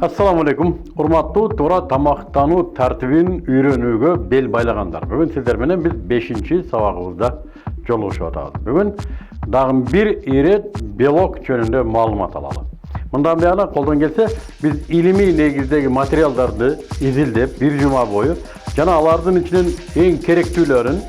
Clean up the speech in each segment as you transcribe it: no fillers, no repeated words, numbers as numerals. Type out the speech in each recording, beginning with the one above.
Assalamu alaikum. Урматтуу туура тамактануу тартибин үйрөнүүгө бел байлагандар. Бүгүн сиздер менен биз 5-чи сабагыбызда жолугушуп атабыз. Бүгүн дагы бир ирет белок жөнүндө маалымат алалы. Мындан бuyana колдон келсе биз илимий негиздеги материалдарды изилдеп бир жума бою жана алардын ичинен эң керектүүлөрүн,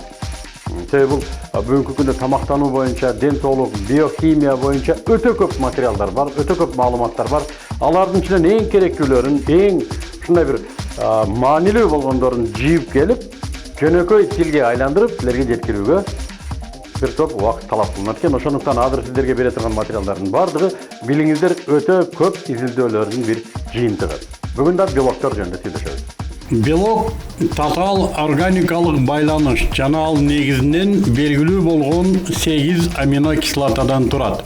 себеби бул бүгүнкү күндө тамактануу боюнча, ден соолук, биохимия боюнча өтө көп материалдар бар, өтө көп маалыматтар бар. Алардын ичинен эң керектүүлөрүн, эң ушундай бир маанилүү болгондорун жыйып келип, жөнөкөй тилге айландырып, силерге жеткирүүгө бир топ убакыт талап кылынат экен. Ошондуктан азыр сиздерге бере турган материалдардын бардыгы билиңиздер өтө көп изилдөөлөрдүн бир жыйынтыгы. Бүгүн да белоктор жөнүндө сүйлөшөбүз. Белок татаал органикалык байланыш жана ал негизинен белгилүү болгон 8 аминокислотадан турат.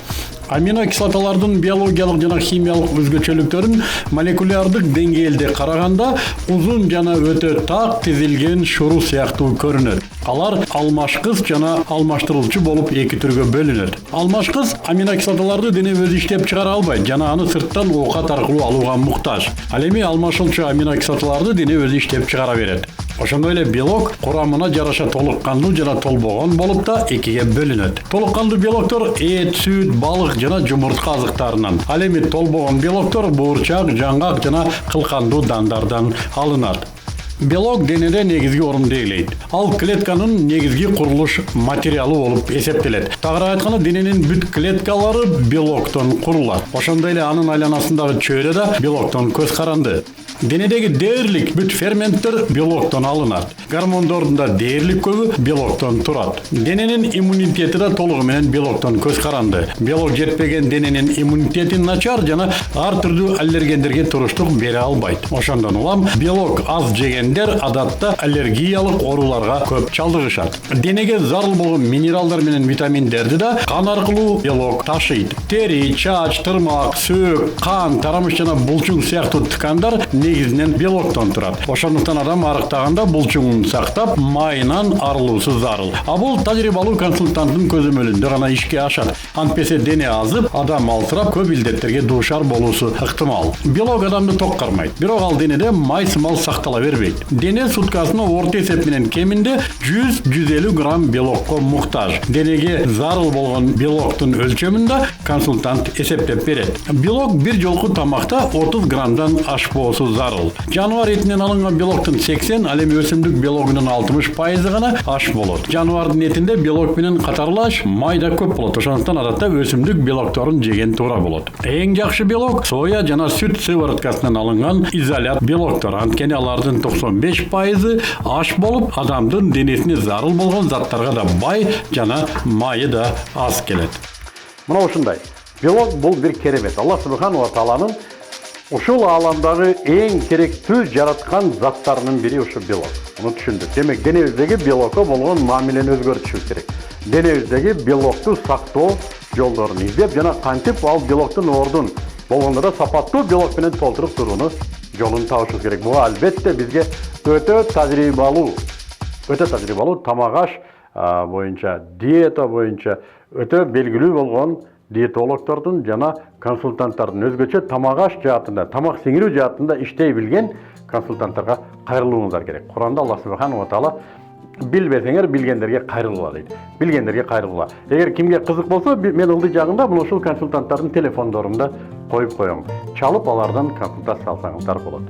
Аминокислоталардын биологиялык жана химиялык өзгөчөлүктөрүн молекулярдык деңгээлде караганда узун жана өтө так тизилген шуру сыяктуу көрүнөт. Алар алмашкыс жана алмаштырылчу болуп эки түргө бөлүнөт. Алмашкыс аминокислоталарды дене өзү иштеп чыгара албайт жана аны сырттан оокат аркылуу алууга муктаж. Ал эми алмашылчу аминокислоталарды дене өзү иштеп чыгара берет. Ошондой эле белок курамына жараша толук кандуу жана толбогон болуп да экиге бөлүнөт. Толук кандуу белоктор эт, сүт, балык жана жумуртка азыктарынан. Ал эми толбогон белоктор буурчак, жаңгак жана кылкандуу дандардан алынат. Белок денеде негизги орунду ээлейт. Ал клетканын негизги курулуш материалы болуп эсептелет. Тагыраак айтканда, дененин бүт клеткалары белоктон курулат. Ошондой эле анын айланасындагы чөйрө да белоктон көз каранды. Денедеги дээрлик бүт ферменттер белоктон алынат. Гормондордун да дээрлик көбү белоктон турат. Дененин иммунитети да толугу менен белоктон көз каранды. Белок жетпеген дененин иммунитети начар жана ар түрдүү аллергендерге туруштук бере албайт. Ошондон улам белок аз жегендер адатта аллергиялык ооруларга көп чалдыгышат. Денеге зарыл болгон минералдар менен витаминдерди да кан аркылуу белок ташыйт. Тери, чач, тырмак, сөөк, кан, тарамыш жана булчуң сыяктуу ткандар негизинен белоктон турат. Ошондуктан адам арыктаганда булчуңун сактап, майынан арылуусу зарыл. А бул тажрыйбалуу консультанттын көзөмөлүндө гана ишке ашат. Антпесе дене азып, адам алсырап көп илдеттерге дуушар болуусу ыктымал. Белок адамды ток кармайт, бирок ал денеде май сымал сактала бербейт. Дене суткасына орто эсеп менен кеминде 100-150 грамм белокко муктаж. Денеге зарыл болгон белоктун өлчөмүн консультант эсептеп берет. Белок бир жолку тамакта 30 граммдан ашпоосу зарыл. Жаныбар этинен алынган белоктун 80, ал эми өсүмдүк белогунун 60% гана аш болот. Жаныбардын этинде белок менен катарлаш май да көп болот. Ошондуктан адатта өсүмдүк белокторун жеген туура болот. Эң жакшы белок соя жана сүт сывороткасынан алынган изолят белоктор. Анткени алардын 95% аш болуп, адамдын денесине зарыл болгон заттарга да бай жана майы да аз келет. Мына ушундай. Белок бул бир керемет. Алла субханаху ва тааланын ушул ааламдагы эң керектүү жараткан заттарынын бири ушу белок. Муну түшүндүк. Демек, денебиздеги белокко болгон мамилени өзгөртүшүбүз керек. Денебиздеги белокту сактоо жолдорун издеп жана кантип ал белоктун ордун болгондо да сапаттуу белок менен толтуруп турууну жолун табышыбыз керек. Буга албетте бизге өтө тажрыйбалуу тамак аш боюнча, диета боюнча өтө белгилүү болгон диетологдордун жана консультанттардын өзгөчө тамак аш жаатында, тамак сиңирүү жаатында иштей билген консультанттарга кайрылууңуздар керек. Куранда Алла субханаху ва таала билбесеңер билгендерге кайрылгыла дейт. Билгендерге кайрылгыла. Эгер кимге кызык болсо, мен ылдый жагында мына ушул консультанттардын телефондорун да коюп коём. Чалып алардан консультация алсаңыздар болот.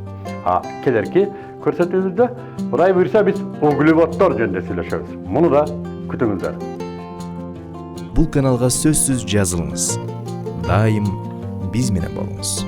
Келерки көрсөтүүбүздө Кудай буйрса биз углеводдор жөнүндө сүйлөшөбүз. Муну да күтүңүздөр. Бул каналга сөзсүз жазылыңыз. Дайым биз менен болуңуз.